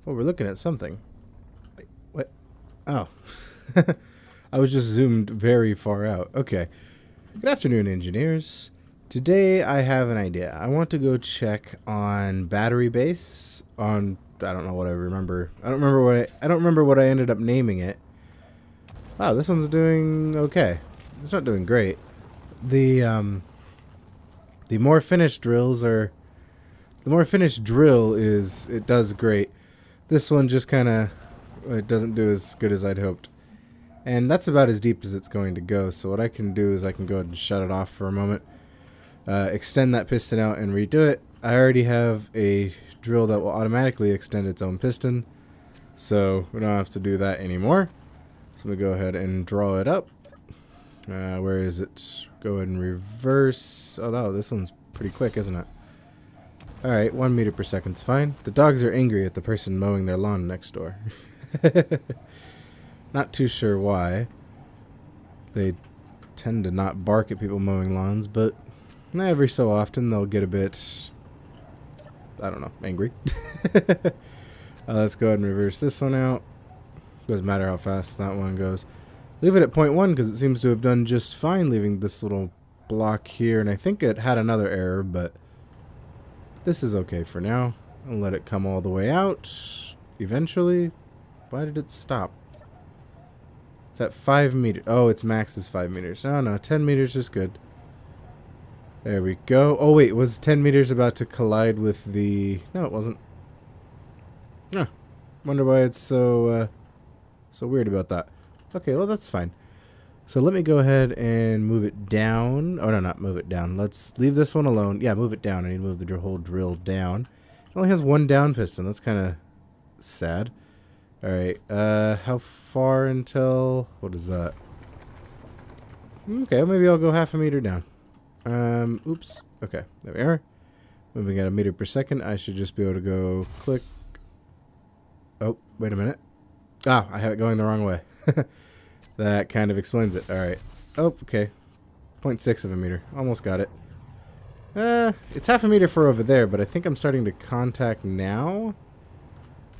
Oh, we're looking at something. Wait, what? Oh. I was just zoomed very far out. Okay. Good afternoon, engineers. Today I have an idea. I want to go check on battery base on I don't know what I remember. I don't remember what I ended up naming it. Wow, this one's doing okay. It's not doing great. The more finished drills are the more finished drill is it does great. This one just kind of it doesn't do as good as I'd hoped. And that's about as deep as it's going to go. So what I can do is I can go ahead and shut it off for a moment. Extend that piston out and redo it. I already have a drill that will automatically extend its own piston. So we don't have to do that anymore. So we go ahead and draw it up. Where is it? Go ahead and reverse. Oh, no, this one's pretty quick, isn't it? Alright, 1 meter per second's fine. The dogs are angry at the person mowing their lawn next door. Not too sure why. They tend to not bark at people mowing lawns, but every so often they'll get a bit, I don't know, angry. Let's go ahead and reverse this one out. Doesn't matter how fast that one goes. Leave it at 0.1 because it seems to have done just fine leaving this little block here, and I think it had another error, but this is okay for now. I'll let it come all the way out. Eventually. Why did it stop? It's at 5 meters. Oh, its max is 5 meters. No, 10 meters is good. There we go. Oh, wait. Was 10 meters about to collide with the... No, it wasn't. Huh. Wonder why it's so weird about that. Okay, well, that's fine. So let me go ahead and move it down. Oh, no, not move it down. Let's leave this one alone. Yeah, move it down. I need to move the whole drill down. It only has one down piston. That's kind of sad. Alright, how far until... What is that? Okay, well, maybe I'll go half a meter down. Oops. Okay, there we are. Moving at a meter per second. I should just be able to go click. Oh, wait a minute. Ah, I have it going the wrong way. That kind of explains it. Alright. Oh, okay. 0.6 of a meter. Almost got it. It's half a meter for over there, but I think I'm starting to contact now.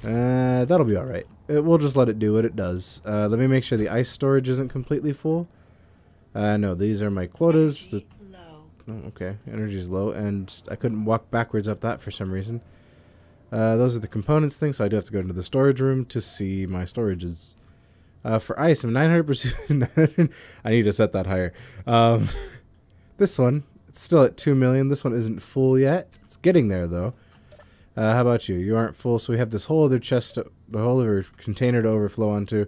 That'll be alright. We'll just let it do what it does. Let me make sure the ice storage isn't completely full. No, these are my quotas. Oh, okay. Energy's low, and I couldn't walk backwards up that for some reason. Those are the components thing, so I do have to go into the storage room to see my storages. For ice, I'm 900%. I need to set that higher. This one, it's still at 2 million. This one isn't full yet. It's getting there, though. How about you? You aren't full, so we have this whole other chest, the whole other container to overflow onto.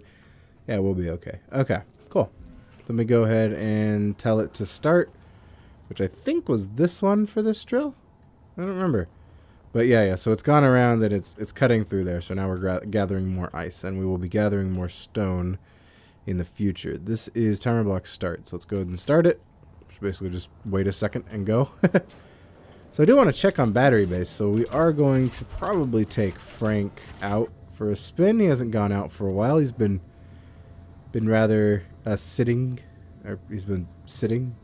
Yeah, we'll be okay. Okay, cool. Let me go ahead and tell it to start, which I think was this one for this drill. I don't remember. But yeah, so it's gone around and it's cutting through there. So now we're gathering more ice, and we will be gathering more stone in the future. This is timer block start. So let's go ahead and start it. Basically just wait a second and go. So I do want to check on battery base. So we are going to probably take Frank out for a spin. He hasn't gone out for a while. He's been rather sitting, or he's been sitting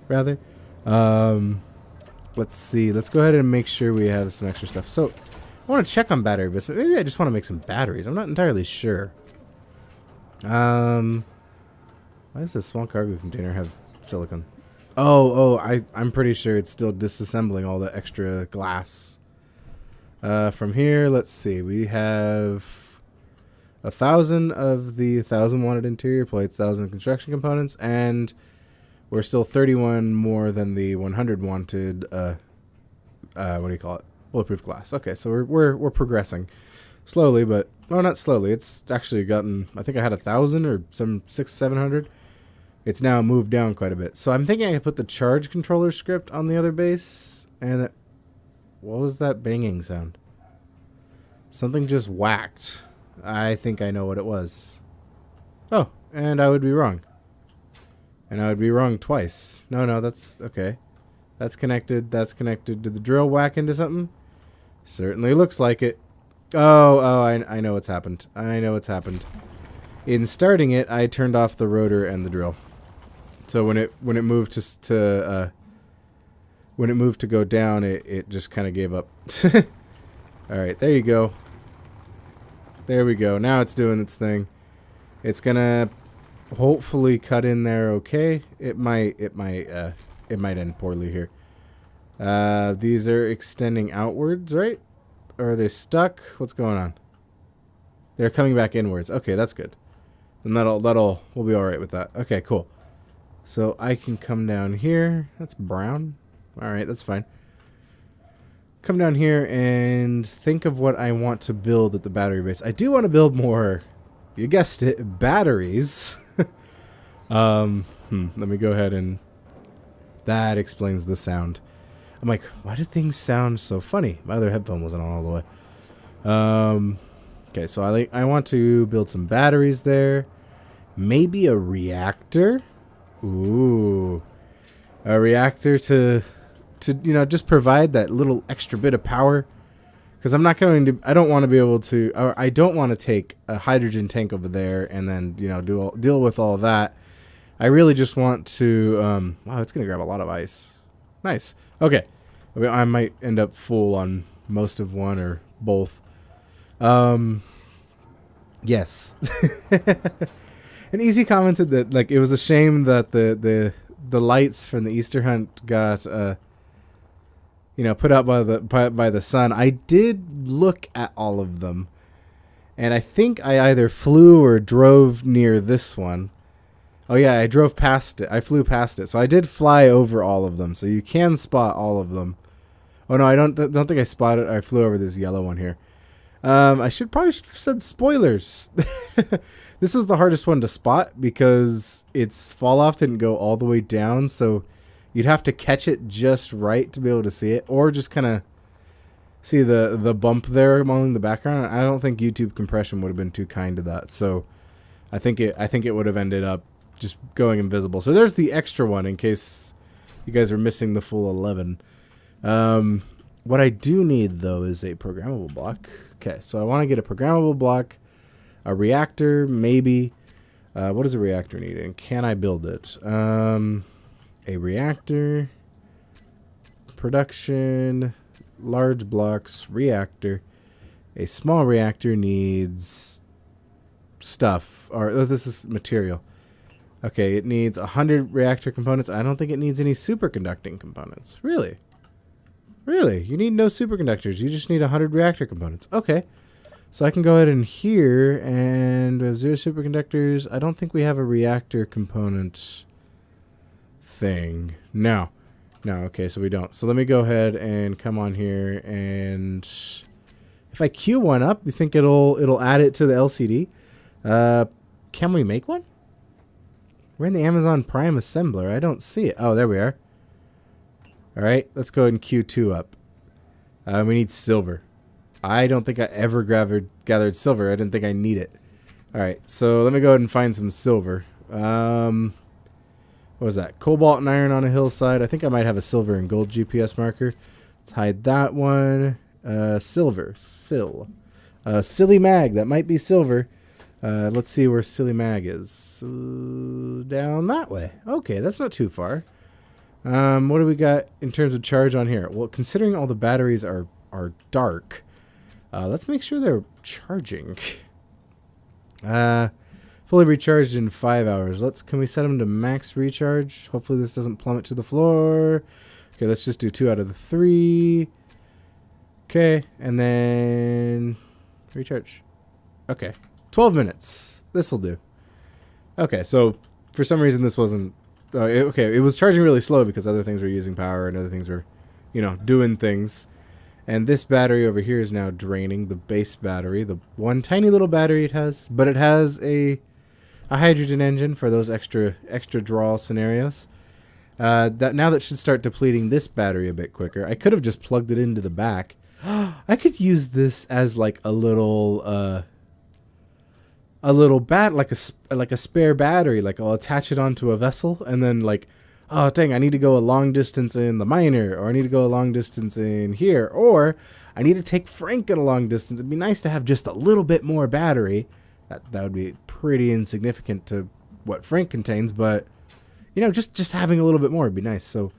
rather. Let's see. Let's go ahead and make sure we have some extra stuff. So I want to check on battery base, but maybe I just want to make some batteries. I'm not entirely sure. Why does this small cargo container have silicon? I'm pretty sure it's still disassembling all the extra glass. From here, let's see. We have 1,000 of the 1,000 wanted interior plates, 1,000 construction components, and we're still 31 more than the 100 wanted. What do you call it? Bulletproof glass. Okay, so we're progressing slowly, but no, not slowly. It's actually gotten. I think I had 1,000 or some 700. It's now moved down quite a bit. So I'm thinking I could put the charge controller script on the other base. And what was that banging sound? Something just whacked. I think I know what it was. Oh, and I would be wrong. And I would be wrong twice. No, that's okay. That's connected. That's connected. Did the drill whack into something? Certainly looks like it. I know what's happened. I know what's happened. In starting it, I turned off the rotor and the drill. So when it moved to go down, it just kind of gave up. All right, there you go. There we go. Now it's doing its thing. It's gonna hopefully cut in there okay. It might end poorly here. These are extending outwards, right? Or are they stuck? What's going on? They're coming back inwards. Okay, that's good. And we'll be alright with that. Okay, cool. So I can come down here. That's brown. Alright, that's fine. Come down here and think of what I want to build at the battery base. I do want to build more, you guessed it, batteries. Let me go ahead and... That explains the sound. I'm like, why do things sound so funny? My other headphone wasn't on all the way. Okay, so I want to build some batteries there. Maybe a reactor. Ooh. A reactor to just provide that little extra bit of power. Because I don't want to be able to, or I don't want to take a hydrogen tank over there and then, deal with all of that. I really just want to, wow, it's going to grab a lot of ice. Nice. Okay. I might end up full on most of one or both. Yes. And Easy commented that, like, it was a shame that the lights from the Easter hunt got, put out by the sun. I did look at all of them, and I think I either flew or drove near this one. Oh yeah, I drove past it. I flew past it, so I did fly over all of them. So you can spot all of them. Oh no, I don't think I spotted. I flew over this yellow one here. I should have said spoilers. This was the hardest one to spot because its fall off didn't go all the way down, so you'd have to catch it just right to be able to see it, or just kind of see the bump there along the background. I don't think YouTube compression would have been too kind to that, so I think it would have ended up just going invisible. So there's the extra one in case you guys are missing the full 11. What I do need though is a programmable block. Okay, so I want to get a programmable block, a reactor, maybe. What does a reactor need, and can I build it? A reactor, production, large blocks, reactor. A small reactor needs stuff, or this is material. Okay, it needs 100 reactor components. I don't think it needs any superconducting components. Really? Really? You need no superconductors. You just need 100 reactor components. Okay. So I can go ahead in here and we have 0 superconductors. I don't think we have a reactor component thing. No. No, okay, so we don't. So let me go ahead and come on here, and if I queue one up, you think it'll add it to the LCD? Can we make one? We're in the Amazon Prime assembler. I don't see it. Oh, there we are. All right, let's go ahead and queue 2 up. We need silver. I don't think I ever gathered silver. I didn't think I need it. All right, so let me go ahead and find some silver. What was that? Cobalt and iron on a hillside. I think I might have a silver and gold GPS marker. Let's hide that one. Silver. Silly mag. That might be silver. Let's see where Silly Mag is. Down that way. Okay, that's not too far. What do we got in terms of charge on here? Well, considering all the batteries are dark, let's make sure they're charging. Fully recharged in 5 hours. Can we set them to max recharge? Hopefully this doesn't plummet to the floor. Okay, let's just do 2 out of the 3. Okay, and then recharge. Okay. 12 minutes. This'll do. Okay, so for some reason this wasn't... okay, it was charging really slow because other things were using power and other things were, doing things. And this battery over here is now draining, the base battery. The one tiny little battery it has. But it has a hydrogen engine for those extra draw scenarios. Now that should start depleting this battery a bit quicker. I could have just plugged it into the back. I could use this as like a little like a spare battery. Like I'll attach it onto a vessel and then like, oh dang, I need to go a long distance in the minor, or I need to go a long distance in here, or I need to take Frank at a long distance. It'd be nice to have just a little bit more battery. That would be pretty insignificant to what Frank contains, but just having a little bit more would be nice. So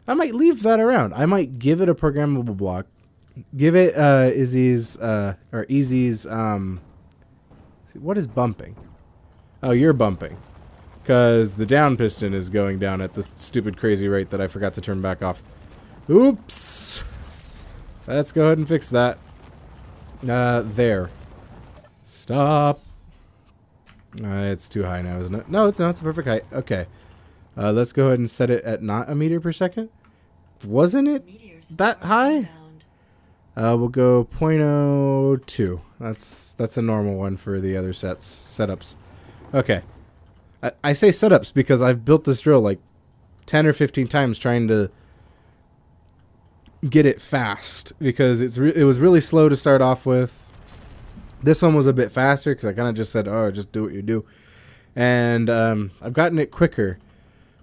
I might leave that around. I might give it a programmable block. Give it Easy's See, what is bumping? Oh, you're bumping. Because the down piston is going down at the stupid crazy rate that I forgot to turn back off. Oops. Let's go ahead and fix that. There. Stop. It's too high now, isn't it? No, it's not. It's a perfect height. Okay. Let's go ahead and set it at not a meter per second. Wasn't it that high? We'll go 0.02. That's a normal one for the other setups. Okay. I say setups because I've built this drill like 10 or 15 times trying to get it fast because it was really slow to start off with. This one was a bit faster because I kind of just said, oh, just do what you do. And I've gotten it quicker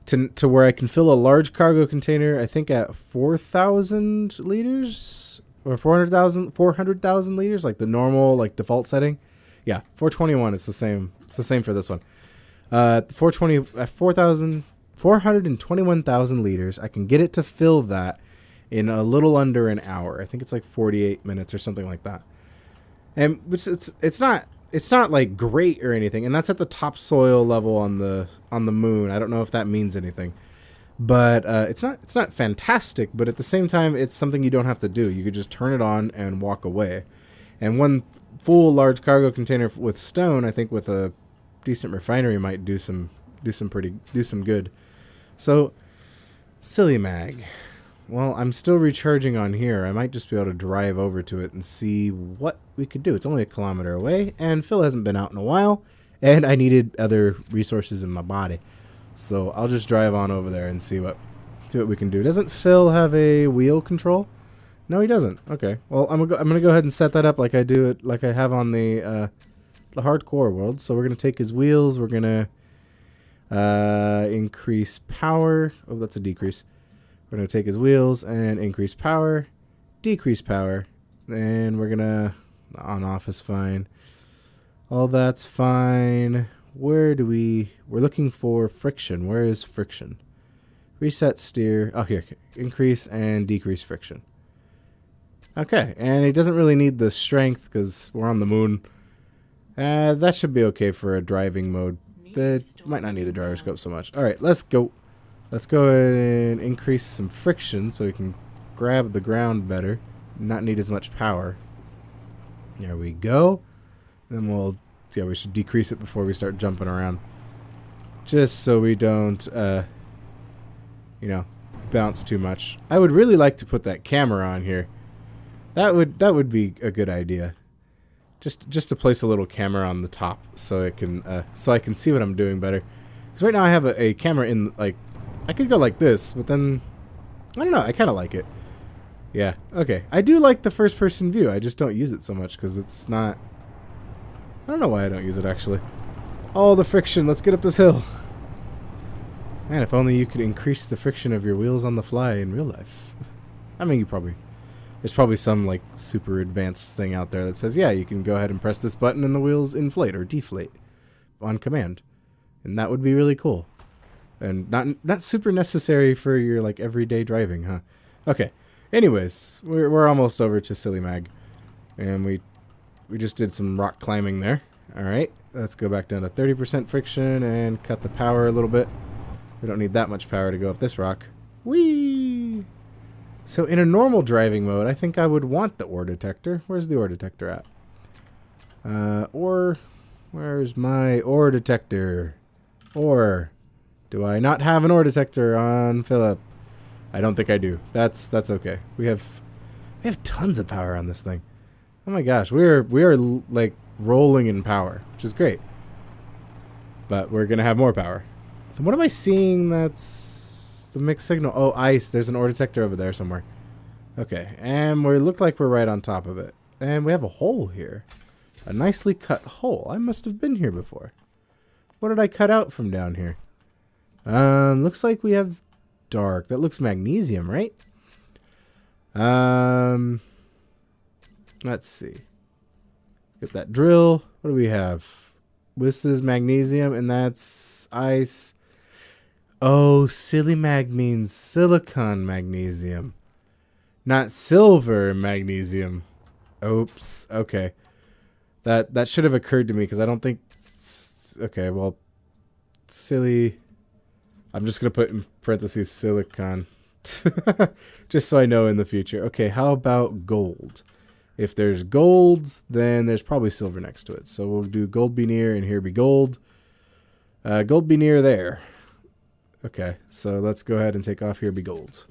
to where I can fill a large cargo container, I think at 4,000 liters or 400,000 liters, like the normal, like default setting. Yeah, 421. It's the same. It's the same for this one. 421,000 liters. I can get it to fill that in a little under an hour. I think it's like 48 minutes or something like that. And which it's not like great or anything. And that's at the topsoil level on the moon. I don't know if that means anything. But it's not fantastic, but at the same time it's something you don't have to do. You could just turn it on and walk away. And one full large cargo container with stone, I think with a decent refinery might do some good. So silly mag. Well, I'm still recharging on here. I might just be able to drive over to it and see what we could do. It's only a kilometer away, and Phil hasn't been out in a while, and I needed other resources in my body. So I'll just drive on over there and see what we can do. Doesn't Phil have a wheel control? No, he doesn't. Okay. Well, I'm gonna go ahead and set that up like I have on the hardcore world. So we're gonna take his wheels. We're gonna increase power. Oh, that's a decrease. We're going to take his wheels and increase power, decrease power, and we're going to, on-off is fine. All that's fine. We're looking for friction. Where is friction? Reset steer. Oh, here. Increase and decrease friction. Okay, and it doesn't really need the strength because we're on the moon. That should be okay for a driving mode. That might not need the driver scope so much. All right, let's go. Let's go ahead and increase some friction so we can grab the ground better, not need as much power. There we go. Then we should decrease it before we start jumping around. Just so we don't, bounce too much. I would really like to put that camera on here. That would be a good idea. Just to place a little camera on the top so it can, so I can see what I'm doing better. Because right now I have a camera in, like, I could go like this, but then, I don't know, I kind of like it. Yeah, okay. I do like the first-person view. I just don't use it so much because it's not... I don't know why I don't use it, actually. Oh, the friction. Let's get up this hill. Man, if only you could increase the friction of your wheels on the fly in real life. I mean, there's probably some, like, super advanced thing out there that says, yeah, you can go ahead and press this button and the wheels inflate or deflate on command. And that would be really cool. And not super necessary for your like everyday driving, huh? Okay. Anyways, we're almost over to Silly Mag, and we just did some rock climbing there. All right, let's go back down to 30% friction and cut the power a little bit. We don't need that much power to go up this rock. Whee! So in a normal driving mode, I think I would want the ore detector. Where's the ore detector at? Where's my ore detector? Ore. Do I not have an ore detector on Philip? I don't think I do. That's okay. We have tons of power on this thing. Oh my gosh, we are like rolling in power, which is great. But we're gonna have more power. What am I seeing? That's the mixed signal. Oh, ice. There's an ore detector over there somewhere. Okay, and we look like we're right on top of it. And we have a hole here, a nicely cut hole. I must have been here before. What did I cut out from down here? Looks like we have dark. That looks magnesium, right? Let's see. Get that drill. What do we have? This is magnesium, and that's ice. Oh, silly mag means silicon magnesium, not silver magnesium. Oops. Okay. That should have occurred to me because I don't think... Okay, well, silly... I'm just going to put in parentheses silicon. Just so I know in the future. Okay, how about gold? If there's golds, then there's probably silver next to it. So we'll do gold be near and here be gold. Gold be near there. Okay, so let's go ahead and take off here be gold.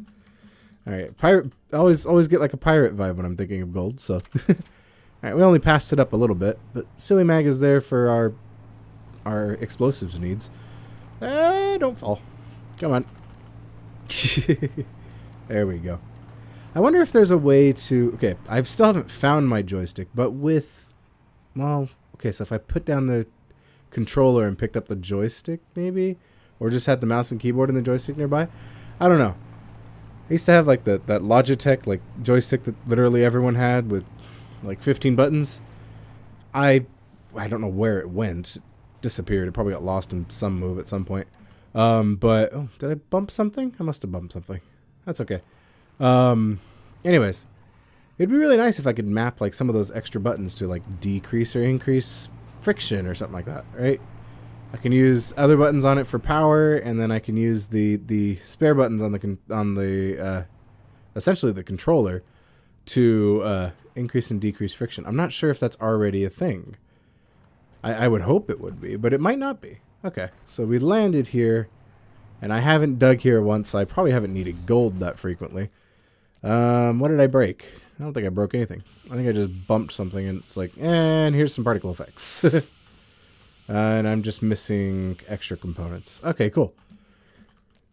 Alright, pirate... Always get like a pirate vibe when I'm thinking of gold, so... Alright, we only passed it up a little bit, but Silly Mag is there for our explosives needs. Don't fall. Come on. There we go. I wonder if there's a way to... Okay, I still haven't found my joystick, but with... Well, okay, so if I put down the controller and picked up the joystick, maybe? Or just had the mouse and keyboard and the joystick nearby? I don't know. I used to have, like, that Logitech, like, joystick that literally everyone had with, like, 15 buttons. I don't know where it went. It disappeared. It probably got lost in some move at some point. But... Oh, did I bump something? I must have bumped something. That's okay. Anyways, it'd be really nice if I could map like some of those extra buttons to like decrease or increase friction or something like that, right? I can use other buttons on it for power, and then I can use the spare buttons on the essentially the controller to increase and decrease friction. I'm not sure if that's already a thing. I would hope it would be, but it might not be. Okay, so we landed here. And I haven't dug here once, so I probably haven't needed gold that frequently. What did I break? I don't think I broke anything. I think I just bumped something, and it's like, and here's some particle effects. And I'm just missing extra components. Okay, cool.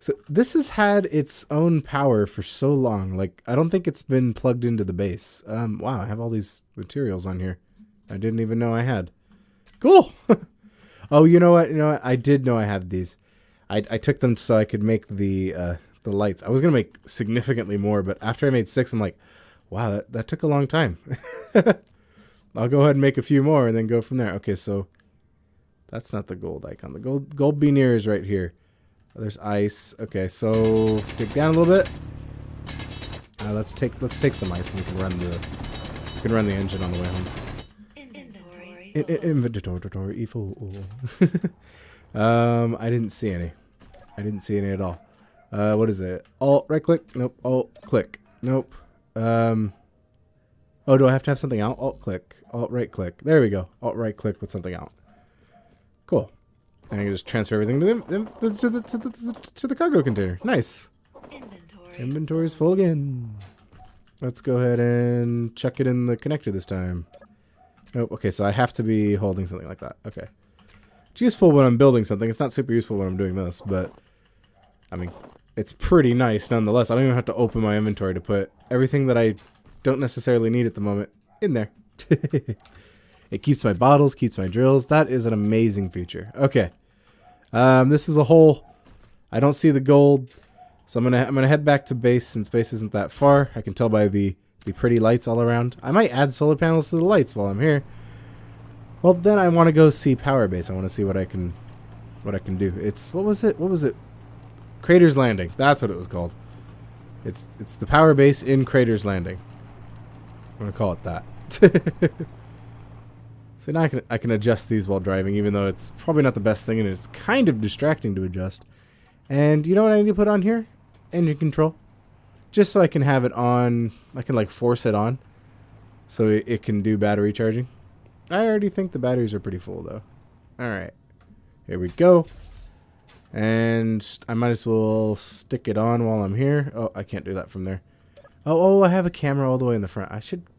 So this has had its own power for so long. Like, I don't think it's been plugged into the base. Wow, I have all these materials on here I didn't even know I had. Cool! Oh, you know what? I did know I have these. I took them so I could make the lights. I was going to make significantly more, but after I made 6, I'm like, wow, that took a long time. I'll go ahead and make a few more and then go from there. Okay, so that's not the gold icon. The gold be near is right here. There's ice. Okay, so dig down a little bit. Let's take some ice and we can run the engine on the way home. Inventory full. I didn't see any. I didn't see any at all. What is it? Alt right click? Nope. Alt click. Nope. Oh, do I have to have something out? Alt click. Alt right click. There we go. Alt right click with something out. Cool. And I can just transfer everything to the cargo container. Nice. Inventory's full again. Let's go ahead and chuck it in the connector this time. Nope. Okay, so I have to be holding something like that. Okay. It's useful when I'm building something. It's not super useful when I'm doing this, but I mean, it's pretty nice nonetheless. I don't even have to open my inventory to put everything that I don't necessarily need at the moment in there. It keeps my bottles, keeps my drills. That is an amazing feature. Okay. This is a hole. I don't see the gold, so I'm gonna head back to base since base isn't that far. I can tell by the pretty lights all around. I might add solar panels to the lights while I'm here. Well, then I want to go see Power Base. I want to see what I can do. It's what was it? Crater's Landing. That's what it was called. It's the Power Base in Crater's Landing. I'm gonna call it that. So now I can adjust these while driving, even though it's probably not the best thing and it's kind of distracting to adjust. And you know what I need to put on here? Engine control. Just so I can have it on. I can like force it on, so it can do battery charging. I already think the batteries are pretty full, though. Alright. Here we go. And I might as well stick it on while I'm here. Oh, I can't do that from there. Oh, I have a camera all the way in the front.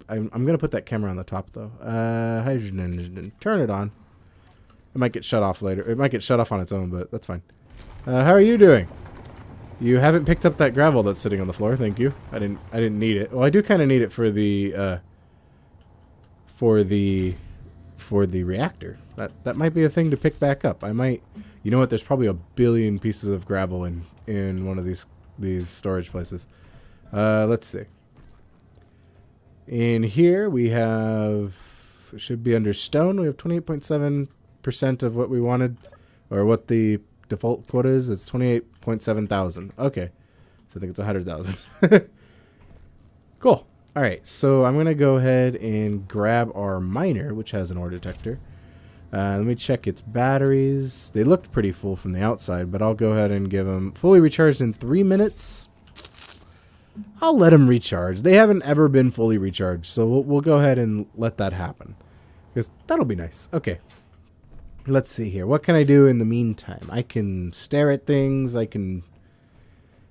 I'm going to put that camera on the top, though. Hydrogen engine. Turn it on. It might get shut off later. It might get shut off on its own, but that's fine. How are you doing? You haven't picked up that gravel that's sitting on the floor. Thank you. I didn't need it. Well, I do kind of need it for the reactor. That might be a thing to pick back up. I might. You know what? There's probably a billion pieces of gravel in one of these storage places. Let's see. In here we have, it should be under stone. We have 28.7% of what we wanted, or what the default quota is. It's 28.7 thousand. Okay, so I think it's 100,000. Cool. Alright, so I'm going to go ahead and grab our miner, which has an ore detector. Let me check its batteries. They looked pretty full from the outside, but I'll go ahead and give them fully recharged in 3 minutes. I'll let them recharge. They haven't ever been fully recharged, so we'll go ahead and let that happen. Because that'll be nice. Okay. Let's see here. What can I do in the meantime? I can stare at things. I can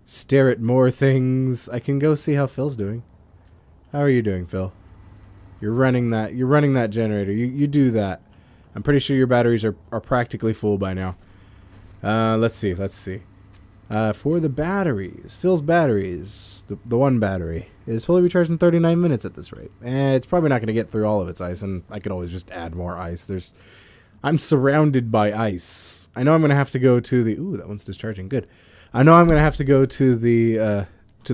stare at more things. I can go see how Phil's doing. How are you doing, Phil? You're running that generator. You do that. I'm pretty sure your batteries are practically full by now. Let's see. For the batteries, Phil's batteries, the one battery is fully recharged in 39 minutes at this rate. It's probably not going to get through all of its ice, and I could always just add more ice. I'm surrounded by ice. I know I'm going to have to go to the... Ooh, that one's discharging. Good. I know I'm going to have to go to the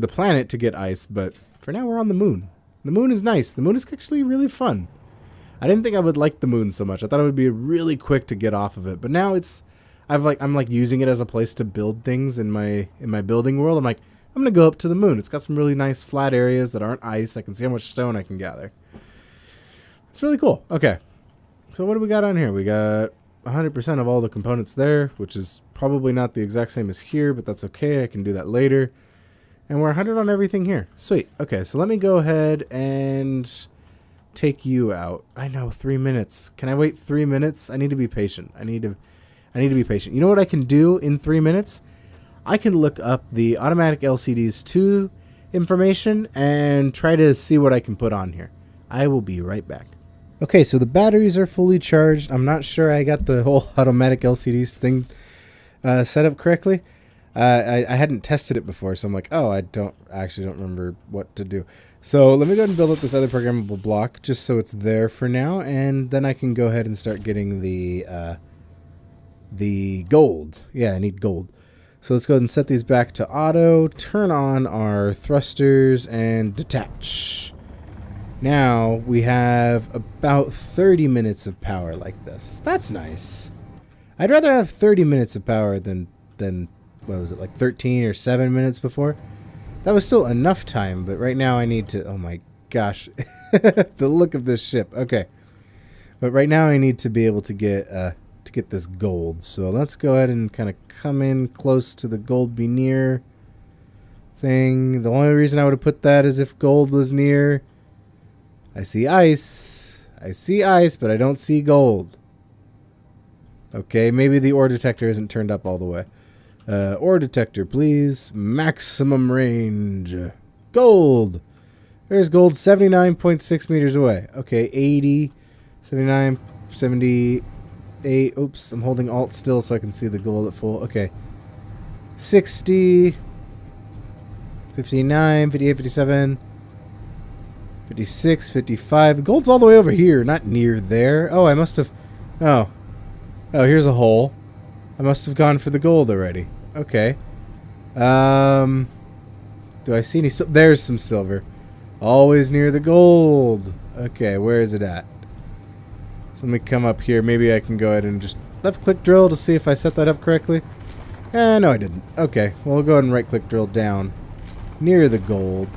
planet to get ice, but for now we're on the moon. The moon is nice. The moon is actually really fun. I didn't think I would like the moon so much. I thought it would be really quick to get off of it, but now I'm like using it as a place to build things in my building world. I'm like, I'm gonna go up to the moon. It's got some really nice flat areas that aren't ice. I can see how much stone I can gather. It's really cool. Okay, so what do we got on here? We got 100% of all the components there, which is probably not the exact same as here, but that's okay. I can do that later. And we're 100 on everything here. Sweet. Okay, so let me go ahead and take you out. I know, 3 minutes. Can I wait 3 minutes? I need to be patient. I need to be patient. You know what I can do in 3 minutes? I can look up the automatic LCDs 2 information and try to see what I can put on here. I will be right back. Okay, so the batteries are fully charged. I'm not sure I got the whole automatic LCDs thing set up correctly. I hadn't tested it before, so I'm like, oh, I actually don't remember what to do. So let me go ahead and build up this other programmable block just so it's there for now, and then I can go ahead and start getting the gold. Yeah, I need gold. So let's go ahead and set these back to auto, turn on our thrusters, and detach. Now we have about 30 minutes of power like this. That's nice. I'd rather have 30 minutes of power than what was it, like 13 or 7 minutes before? That was still enough time, but right now I need to... Oh my gosh. The look of this ship. Okay. But right now I need to be able to get this gold. So let's go ahead and kind of come in close to the gold be near thing. The only reason I would have put that is if gold was near. I see ice. I see ice, but I don't see gold. Okay, maybe the ore detector isn't turned up all the way. Ore detector, please. Maximum range. Gold. There's gold 79.6 meters away. Okay, 80, 79, 78. Oops, I'm holding Alt still so I can see the gold at full. Okay. 60, 59, 58, 57, 56, 55. Gold's all the way over here, not near there. Oh, I must have... Oh, here's a hole. I must have gone for the gold already. Okay. Do I see any... There's some silver. Always near the gold. Okay, where is it at? So let me come up here. Maybe I can go ahead and just left-click drill to see if I set that up correctly. No, I didn't. Okay, well, we'll go ahead and right-click drill down near the gold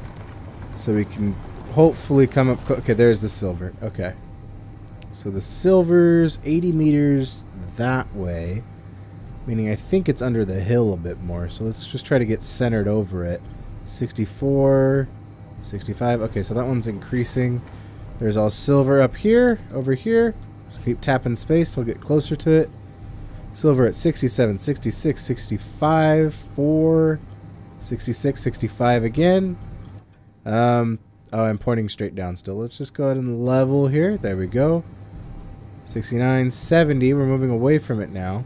so we can hopefully come up... Okay, there's the silver. Okay. So the silver's 80 meters that way, meaning I think it's under the hill a bit more. So let's just try to get centered over it. 64, 65. Okay, so that one's increasing. There's all silver up here, over here. Just keep tapping space. We'll get closer to it. Silver at 67, 66, 65, 4, 66, 65 again. Oh, I'm pointing straight down still. Let's just go ahead and level here. There we go. 69, 70. We're moving away from it now.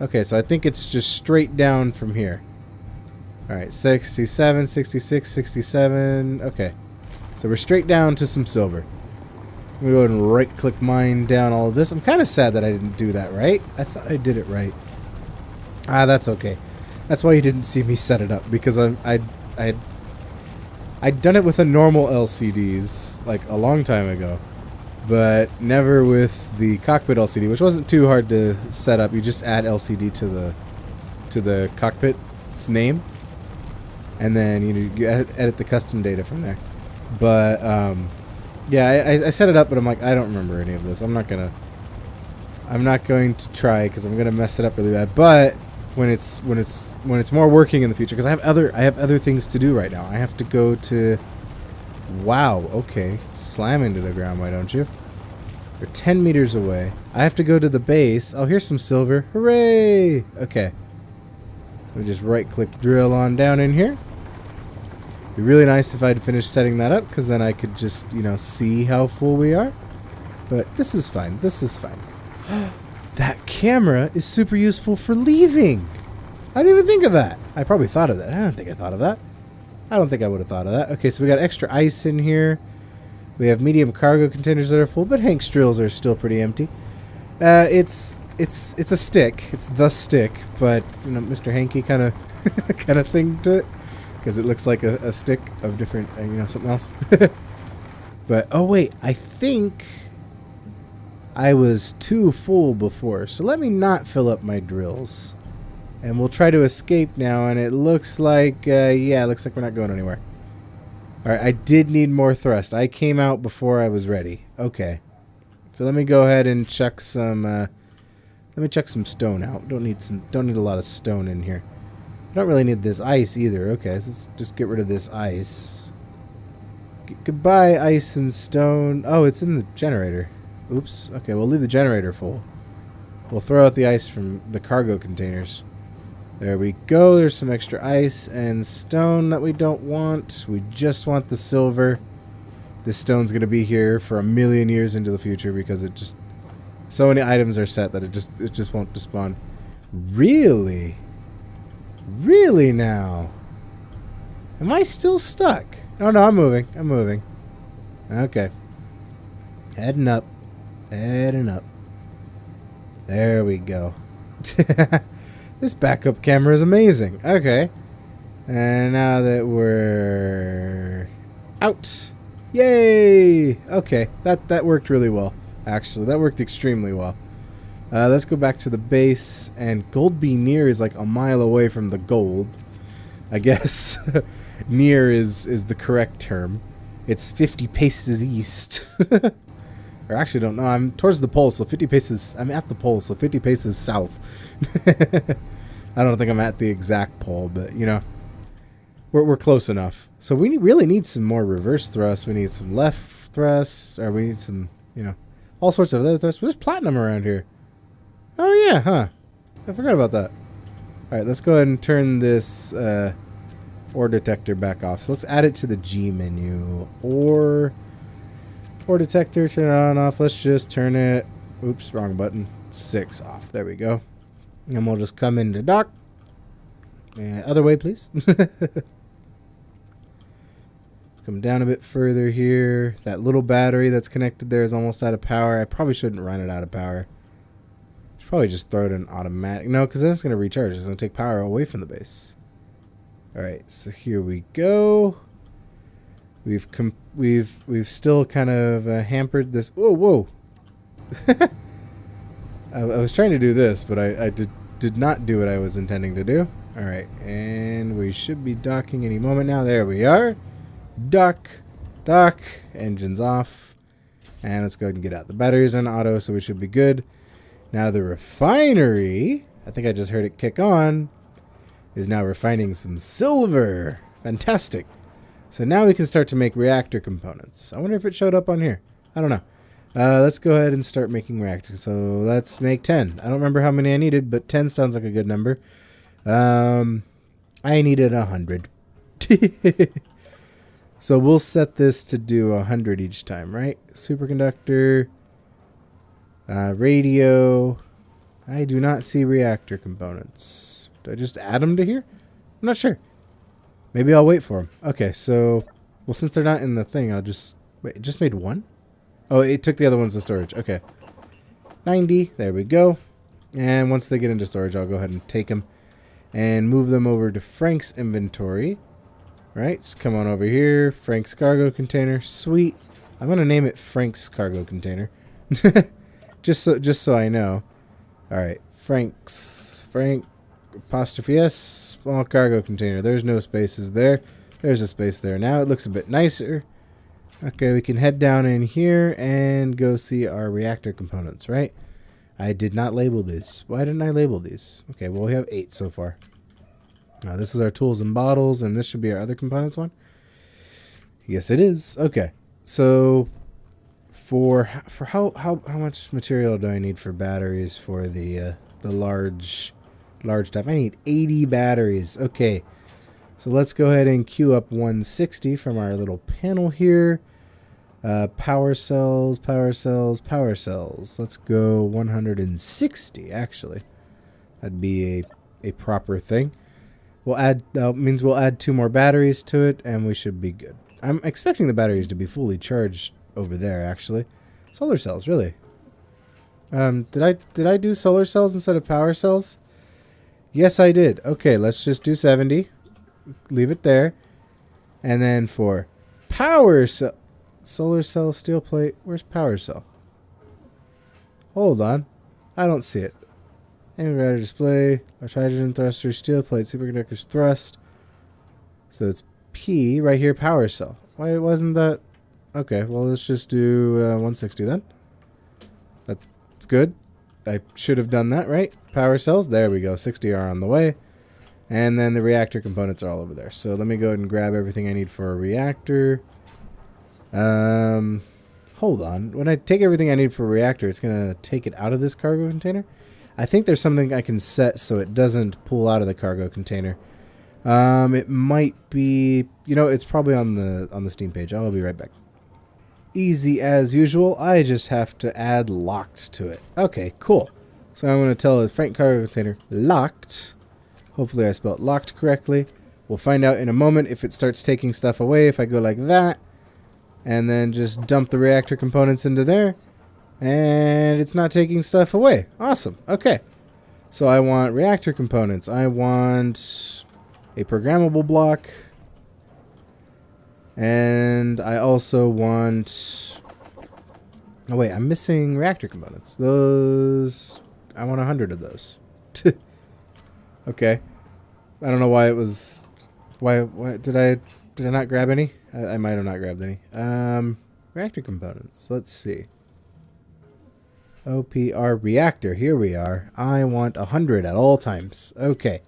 Okay, so I think it's just straight down from here. Alright, 67, 66, 67. Okay. So we're straight down to some silver. I'm going to go ahead and right-click mine down all of this. I'm kind of sad that I didn't do that right. I thought I did it right. That's okay. That's why you didn't see me set it up, because I'd done it with a normal LCDs, like, a long time ago. But never with the cockpit LCD, which wasn't too hard to set up. You just add LCD to the cockpit's name, and then you edit the custom data from there. But yeah, I set it up, but I'm like, I don't remember any of this. I'm not going to try because I'm gonna mess it up really bad. But when it's more working in the future, because I have other things to do right now. I have to go to. Wow. Okay. Slam into the ground. Why don't you? You're 10 meters away. I have to go to the base. Oh, here's some silver. Hooray! Okay. So we just right-click drill on down in here. It'd be really nice if I'd finished setting that up, because then I could just, see how full we are. But this is fine. This is fine. That camera is super useful for leaving. I didn't even think of that. I probably thought of that. I don't think I thought of that. I don't think I would have thought of that. Okay, so we got extra ice in here. We have medium cargo containers that are full, but Hank's drills are still pretty empty. It's a stick. It's the stick, but Mr. Hanky kind of thing to it, because it looks like a stick of different, something else. But oh wait, I think I was too full before, so let me not fill up my drills. And we'll try to escape now, and it looks like, yeah, it looks like we're not going anywhere. Alright, I did need more thrust. I came out before I was ready. Okay. So let me go ahead and chuck some, let me chuck some stone out. Don't need a lot of stone in here. I don't really need this ice either. Okay, so let's just get rid of this ice. Goodbye, ice and stone. Oh, it's in the generator. Oops. Okay, we'll leave the generator full. We'll throw out the ice from the cargo containers. There we go. There's some extra ice and stone that we don't want. We just want the silver. This stone's going to be here for 1,000,000 years into the future because it just... So many items are set that it just won't despawn. Really? Really now? Am I still stuck? No, I'm moving. I'm moving. Okay. Heading up. Heading up. There we go. This backup camera is amazing. Okay. And now that we're out. Yay! Okay. That worked really well. Actually, that worked extremely well. Let's go back to the base. And Gold Be Near is like a mile away from the gold. I guess. Near is the correct term. It's 50 paces east. Or actually, don't know. I'm towards the pole, so 50 paces... I'm at the pole, so 50 paces south. I don't think I'm at the exact pole, but, we're close enough. So we really need some more reverse thrust. We need some left thrust, or we need some, all sorts of other thrusts. There's platinum around here. Oh, yeah, huh. I forgot about that. All right, let's go ahead and turn this ore detector back off. So let's add it to the G menu. Ore detector, turn it on, off. Let's just turn it, oops, wrong button, 6 off. There we go. And we'll just come into dock. And other way, please. Let's come down a bit further here. That little battery that's connected there is almost out of power. I probably shouldn't run it out of power. Should probably just throw it in automatic. No, because then it's going to recharge. It's going to take power away from the base. Alright, so here we go. We've still kind of hampered this. Whoa! I was trying to do this, but I did not do what I was intending to do. All right, and we should be docking any moment now. There we are. Dock, engines off, and let's go ahead and get out. The batteries on auto, so we should be good. Now the refinery, I think I just heard it kick on, is now refining some silver. Fantastic. So now we can start to make reactor components. I wonder if it showed up on here. I don't know. Let's go ahead and start making reactors. So let's make 10. I don't remember how many I needed, but 10 sounds like a good number. I needed 100. So we'll set this to do 100 each time, right? Superconductor, radio. I do not see reactor components. Do I just add them to here? I'm not sure. Maybe I'll wait for them. Okay, so, well, since they're not in the thing, I'll just, wait, it just made one? Oh, it took the other ones to storage. Okay. 90, there we go. And once they get into storage, I'll go ahead and take them and move them over to Frank's inventory. Right, just come on over here. Frank's cargo container, sweet. I'm going to name it Frank's cargo container. just so I know. All right, Frank apostrophe S, small cargo container. There's no spaces there. There's a space there. Now it looks a bit nicer. Okay, we can head down in here and go see our reactor components, right? I did not label these. Why didn't I label these? Okay, well, we have 8 so far. Now, this is our tools and bottles, and this should be our other components one. Yes, it is. Okay, so for how much material do I need for batteries for the large stuff? I need 80 batteries. Okay, so let's go ahead and queue up 160 from our little panel here. Power cells, power cells, power cells. Let's go 160, actually. That'd be a proper thing. We'll add, means we'll add 2 more batteries to it, and we should be good. I'm expecting the batteries to be fully charged over there, actually. Solar cells, really. Did I do solar cells instead of power cells? Yes, I did. Okay, let's just do 70. Leave it there. And then for power cell... Solar cell, steel plate. Where's power cell? Hold on. I don't see it. Inverter display. Large hydrogen thruster, steel plate, superconductors thrust. So it's P right here, power cell. Why wasn't that? Okay, well, let's just do 160 then. That's good. I should have done that, right? Power cells. There we go. 60 are on the way. And then the reactor components are all over there. So let me go ahead and grab everything I need for a reactor. Hold on. When I take everything I need for a reactor, it's going to take it out of this cargo container. I think there's something I can set so it doesn't pull out of the cargo container. It might be, it's probably on the Steam page. I'll be right back. Easy as usual. I just have to add locked to it. Okay, cool. So I'm going to tell the Frank cargo container locked. Hopefully I spelled locked correctly. We'll find out in a moment if it starts taking stuff away. If I go like that, and then just dump the reactor components into there, and it's not taking stuff away. Awesome. Okay. So I want reactor components. I want a programmable block. And I also want... Oh, wait. I'm missing reactor components. Those... I want 100 of those. Okay. I don't know why it was... Why did I not grab any? I might have not grabbed any. Reactor components. Let's see. OPR reactor. Here we are. I want 100 at all times. Okay.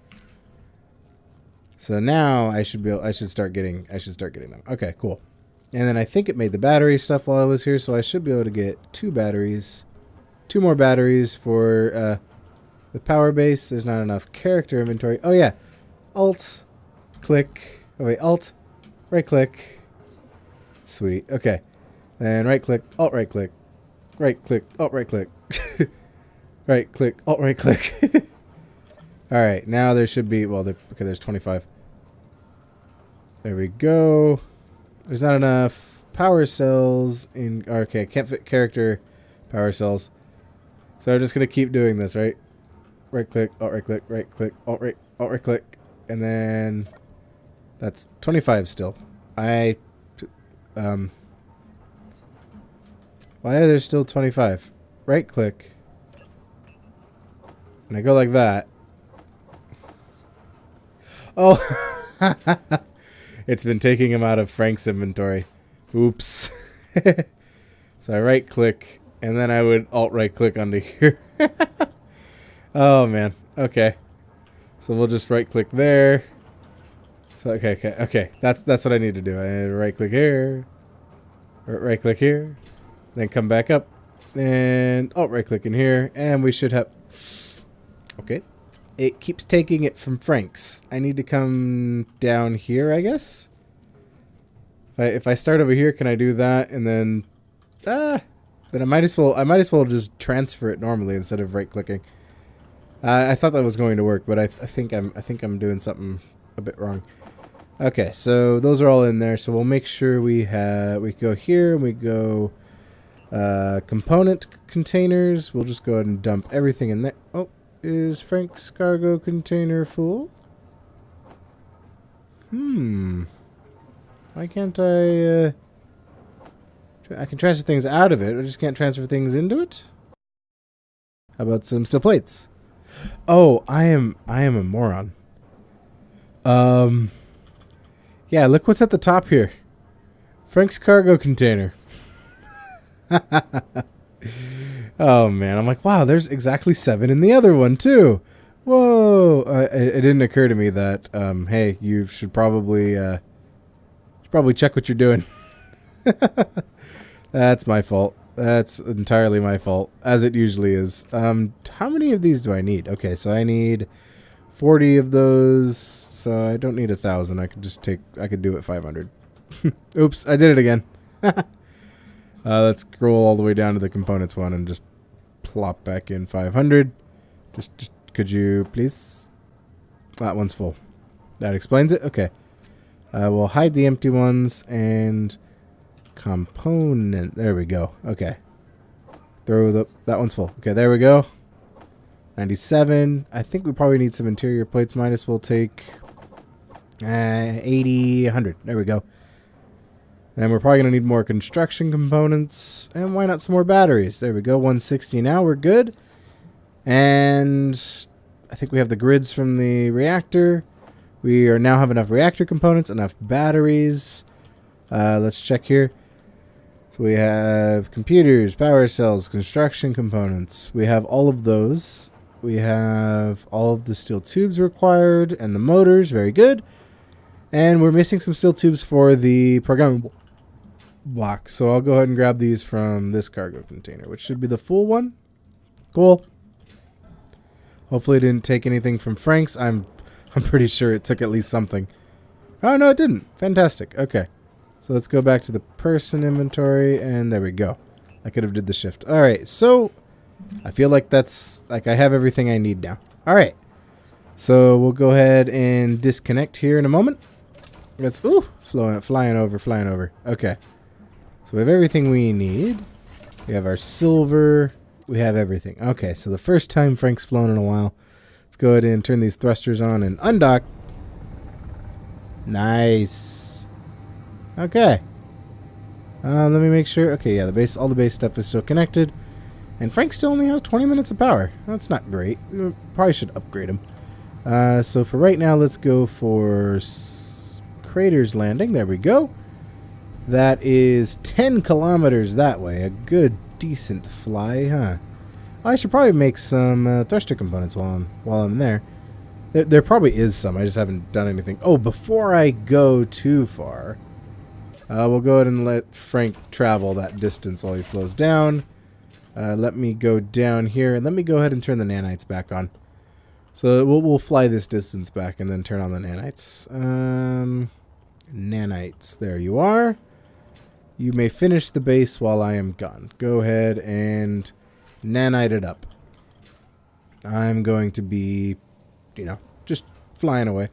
So now I should start getting them. Okay, cool. And then I think it made the battery stuff while I was here, so I should be able to get 2 more batteries for the power base. There's not enough character inventory. Oh yeah. Alt click. Oh wait, Alt right click. Sweet. Okay. Then right click, Alt right click. Right click, Alt right click. Right click, Alt right click. Alright, now there should be, well, okay, there's 25. There we go. There's not enough power cells in, okay, can't fit character power cells. So I'm just going to keep doing this, right? Right click, Alt right click, right click, Alt right click. And then that's 25 still. Why are there still 25? Right click. And I go like that. Oh, it's been taking him out of Frank's inventory. Oops. So I right click, and then I would alt right click onto here. Oh man. Okay. So we'll just right click there. So okay. That's what I need to do. I right click here, right click here, then come back up, and alt right click in here, and we should have. Okay. It keeps taking it from Frank's. I need to come down here, I guess. If I start over here, can I do that? And then, then I might as well just transfer it normally instead of right clicking. I thought that was going to work, but I think I'm doing something a bit wrong. Okay, so those are all in there. So we'll make sure we go here and we go component containers. We'll just go ahead and dump everything in there. Oh. Is Frank's cargo container full? Why can't I can transfer things out of it, I just can't transfer things into it? How about some steel plates? Oh, I am a moron. Yeah, look what's at the top here. Frank's cargo container. Oh, man. I'm like, wow, there's exactly 7 in the other one, too. Whoa. It didn't occur to me that, hey, you should probably check what you're doing. That's my fault. That's entirely my fault, as it usually is. How many of these do I need? Okay, so I need 40 of those, so I don't need 1,000. I could do it 500. Oops, I did it again. Let's scroll all the way down to the components one and just plop back in 500. Just could you please? That one's full. That explains it? Okay. We'll hide the empty ones and component. There we go. Okay. That one's full. Okay, there we go. 97. I think we probably need some interior plates. Might as well take 80, 100. There we go. And we're probably going to need more construction components. And why not some more batteries? There we go. 160 now. We're good. And I think we have the grids from the reactor. We are now have enough reactor components, enough batteries. Let's check here. So we have computers, power cells, construction components. We have all of those. We have all of the steel tubes required and the motors. Very good. And we're missing some steel tubes for the programmable block. So I'll go ahead and grab these from this cargo container, which should be the full one. Cool. Hopefully it didn't take anything from Frank's. I'm pretty sure it took at least something. Oh, no, it didn't. Fantastic. Okay. So let's go back to the person inventory, and there we go. I could have did the shift. All right, so I feel like I have everything I need now. All right. So we'll go ahead and disconnect here in a moment. Let's, flying over. Okay. So we have everything we need. We have our silver. We have everything. Okay, so the first time Frank's flown in a while. Let's go ahead and turn these thrusters on and undock. Nice. Okay. Let me make sure. Okay, yeah, all the base stuff is still connected. And Frank still only has 20 minutes of power. That's not great. We probably should upgrade him. So for right now, let's go for Crater's Landing. There we go. That is 10 kilometers that way. A good, decent fly, huh? I should probably make some thruster components while I'm there. There probably is some. I just haven't done anything. Oh, before I go too far, we'll go ahead and let Frank travel that distance while he slows down. Let me go down here, and let me go ahead and turn the nanites back on. So we'll fly this distance back and then turn on the nanites. Nanites, there you are. You may finish the base while I am gone. Go ahead and nanite it up. I'm going to be, just flying away.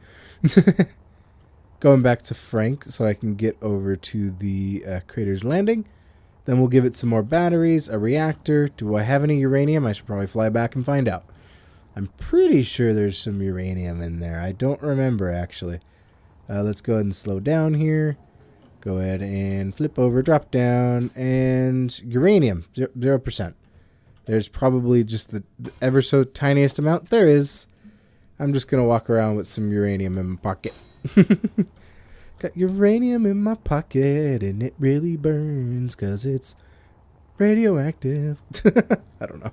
Going back to Frank so I can get over to the Crater's Landing. Then we'll give it some more batteries, a reactor. Do I have any uranium? I should probably fly back and find out. I'm pretty sure there's some uranium in there. I don't remember, actually. Let's go ahead and slow down here. Go ahead and flip over, drop down, and uranium, 0%. There's probably just the ever so tiniest amount. There is. I'm just going to walk around with some uranium in my pocket. Got uranium in my pocket, and it really burns because it's radioactive. I don't know.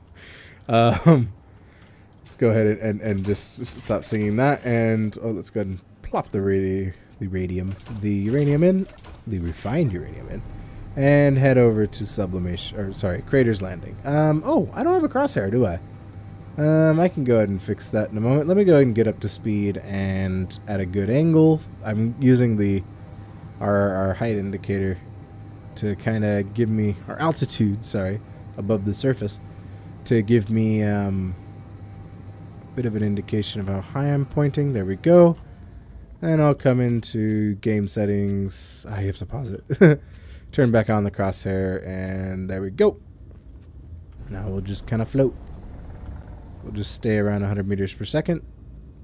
Let's go ahead and just stop singing that. And let's go ahead and plop the uranium in, the refined uranium in, and head over to Crater's Landing. Oh, I don't have a crosshair, do I? I can go ahead and fix that in a moment. Let me go ahead and get up to speed and at a good angle. I'm using our height indicator to kind of give me our altitude, above the surface, to give me a bit of an indication of how high I'm pointing. There we go. And I'll come into game settings. I have to pause it. Turn back on the crosshair, and there we go. Now we'll just kind of float. We'll just stay around 100 meters per second,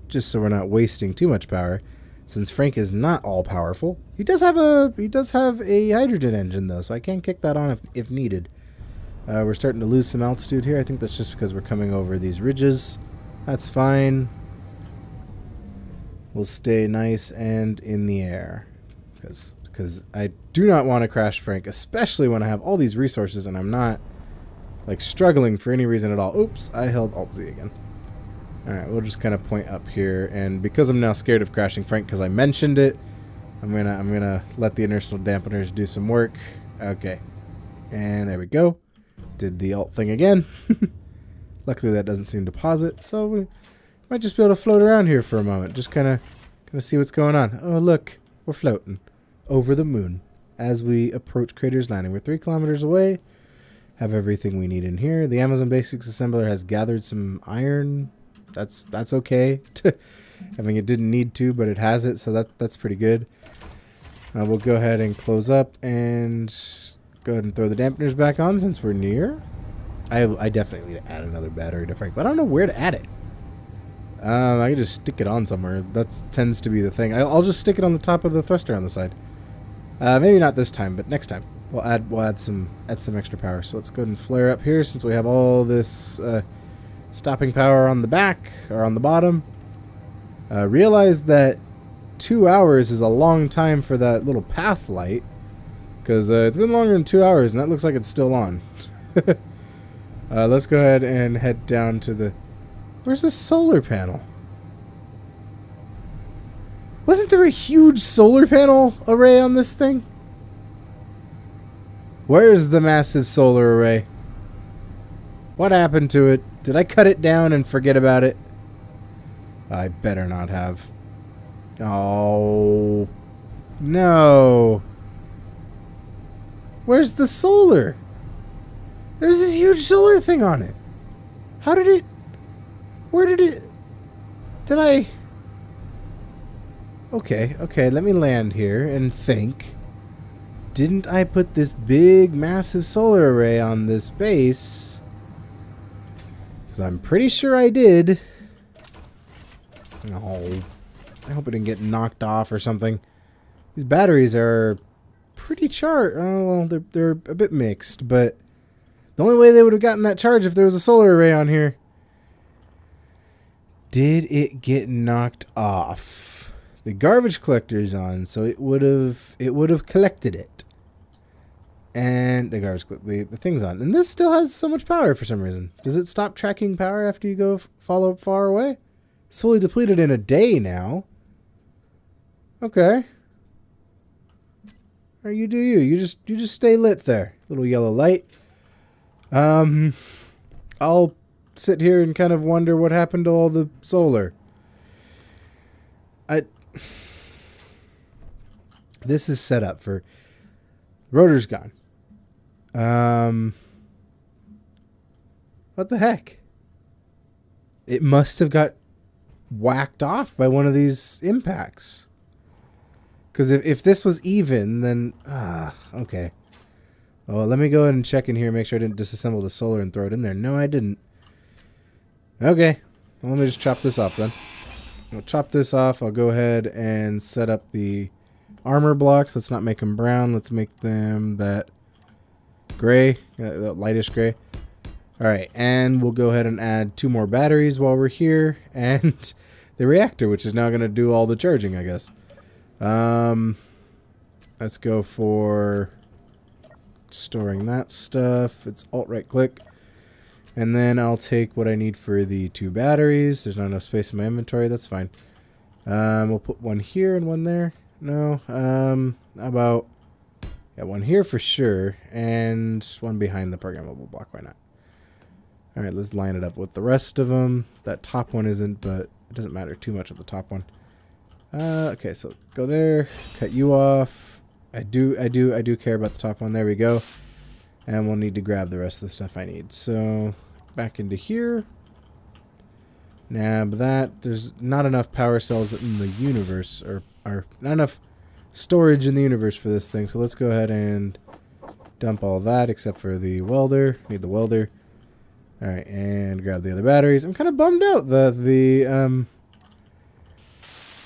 just so we're not wasting too much power. Since Frank is not all powerful, he does have a hydrogen engine though, so I can kick that on if needed. We're starting to lose some altitude here. I think that's just because we're coming over these ridges. That's fine. We'll stay nice and in the air, because because I do not want to crash Frank, especially when I have all these resources and I'm not like struggling for any reason at all. Oops, I held Alt-Z again. Alright, we'll just kind of point up here, and because I'm now scared of crashing Frank because I mentioned it, I'm gonna let the inertial dampeners do some work. Okay. And there we go. Did the alt thing again. Luckily that doesn't seem to pause it, so we might just be able to float around here for a moment. Just kinda see what's going on. Oh look, we're floating over the moon as we approach Crater's Landing. We're 3 kilometers away. Have everything we need in here. The Amazon Basics assembler has gathered some iron. That's okay. I mean, it didn't need to, but it has it, so that's pretty good. We'll go ahead and close up and go ahead and throw the dampeners back on since we're near. I definitely need to add another battery to Frank, but I don't know where to add it. I can just stick it on somewhere. That tends to be the thing. I'll just stick it on the top of the thruster on the side. Maybe not this time, but next time we'll add some extra power. So let's go ahead and flare up here since we have all this stopping power on the back or on the bottom. Realize that 2 hours is a long time for that little path light, because it's been longer than 2 hours and that looks like it's still on. Let's go ahead and head down to the... Where's the solar panel? Wasn't there a huge solar panel array on this thing? Where's the massive solar array? What happened to it? Did I cut it down and forget about it? I better not have. Oh, no. Where's the solar? There's this huge solar thing on it. How did it... Where did it... Did I... Okay, let me land here and think. Didn't I put this big, massive solar array on this base? Because I'm pretty sure I did. Oh, I hope it didn't get knocked off or something. These batteries are pretty charged. Oh, well, they're a bit mixed, but the only way they would have gotten that charge if there was a solar array on here. Did it get knocked off? The garbage collector's on, so it would have collected it. And the the thing's on, and this still has so much power for some reason. Does it stop tracking power after you go follow far away? It's fully depleted in a day now. Okay. Or you do you. You just stay lit there. Little yellow light. I'll sit here and kind of wonder what happened to all the solar. This is set up for... Rotor's gone. What the heck? It must have got whacked off by one of these impacts. Because if this was even, then... okay. Well, let me go ahead and check in here, make sure I didn't disassemble the solar and throw it in there. No, I didn't. Okay. Well, let me just chop this off then. I'll chop this off. I'll go ahead and set up the armor blocks. Let's not make them brown. Let's make them that gray, that lightish gray. Alright, and we'll go ahead and add 2 more batteries while we're here, and the reactor, which is now going to do all the charging, I guess. Let's go for storing that stuff. It's alt-right click. And then I'll take what I need for the 2 batteries. There's not enough space in my inventory. That's fine. We'll put one here and one there. No. How about... Yeah, one here for sure. And one behind the programmable block. Why not? Alright, let's line it up with the rest of them. That top one isn't, but it doesn't matter too much with the top one. Okay, so go there. Cut you off. I do care about the top one. There we go. And we'll need to grab the rest of the stuff I need. So, back into here. Nab that. There's not enough power cells in the universe, or not enough storage in the universe for this thing. So let's go ahead and dump all that except for the welder. Need the welder. Alright, and grab the other batteries. I'm kind of bummed out that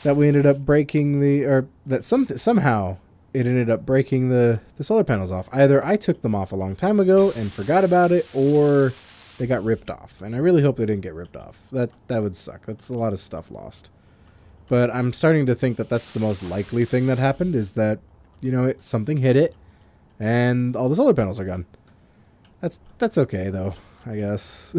that we ended up breaking the, or that somehow it ended up breaking the solar panels off. Either I took them off a long time ago and forgot about it, or they got ripped off. And I really hope they didn't get ripped off. That would suck. That's a lot of stuff lost. But I'm starting to think that that's the most likely thing that happened, is that you know, something hit it, and all the solar panels are gone. That's okay, though, I guess.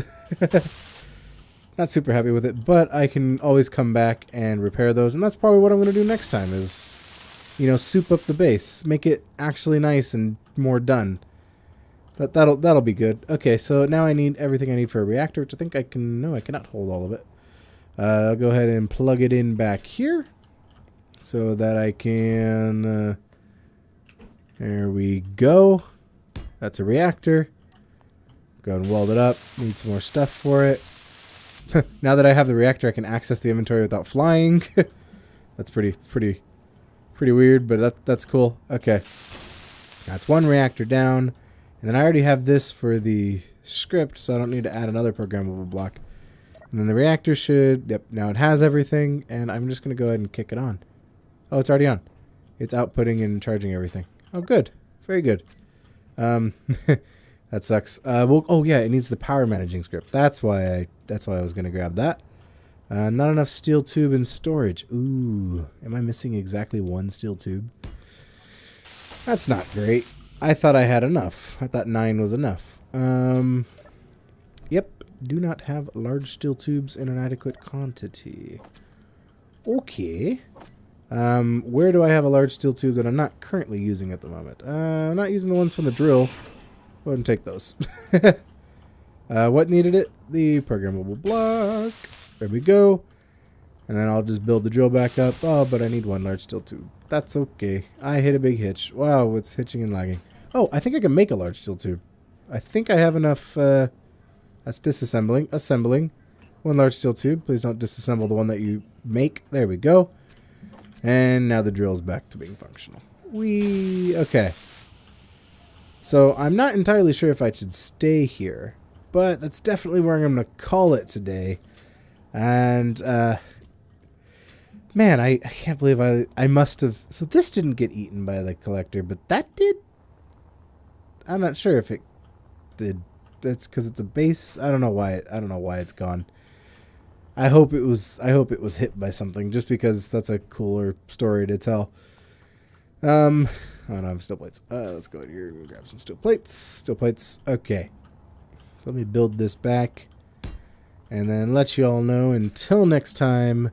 Not super happy with it, but I can always come back and repair those, and that's probably what I'm going to do next time is, you know, soup up the base. Make it actually nice and more done. That'll be good. Okay, so now I need everything I need for a reactor, which I think I can... No, I cannot hold all of it. I'll go ahead and plug it in back here so that I can... there we go. That's a reactor. Go and weld it up. Need some more stuff for it. Now that I have the reactor, I can access the inventory without flying. It's pretty weird, but that's cool. Okay. That's one reactor down. And then I already have this for the script, so I don't need to add another programmable block. And then the reactor should... Yep, now it has everything, and I'm just going to go ahead and kick it on. Oh, it's already on. It's outputting and charging everything. Oh, good. Very good. That sucks. Oh, yeah, it needs the power managing script. That's why I was going to grab that. Not enough steel tube in storage. Ooh, am I missing exactly one steel tube? That's not great. I thought I had enough. I thought 9 was enough. Yep. Do not have large steel tubes in an adequate quantity. Okay. Where do I have a large steel tube that I'm not currently using at the moment? I'm not using the ones from the drill. Go ahead and take those. What needed it? The programmable block. There we go. And then I'll just build the drill back up. Oh, but I need one large steel tube. That's okay. I hit a big hitch. Wow, it's hitching and lagging. Oh, I think I can make a large steel tube. I think I have enough... that's disassembling. Assembling. One large steel tube. Please don't disassemble the one that you make. There we go. And now the drill's back to being functional. Okay. So I'm not entirely sure if I should stay here. But that's definitely where I'm going to call it today. And, man, I can't believe I must have... So this didn't get eaten by the collector, but that did? I'm not sure if it did. That's because it's a base. I don't know why it's gone. I hope it was hit by something, just because that's a cooler story to tell. I don't have steel plates. Let's go in here and grab some steel plates. Steel plates. Okay. Let me build this back. And then let you all know, until next time,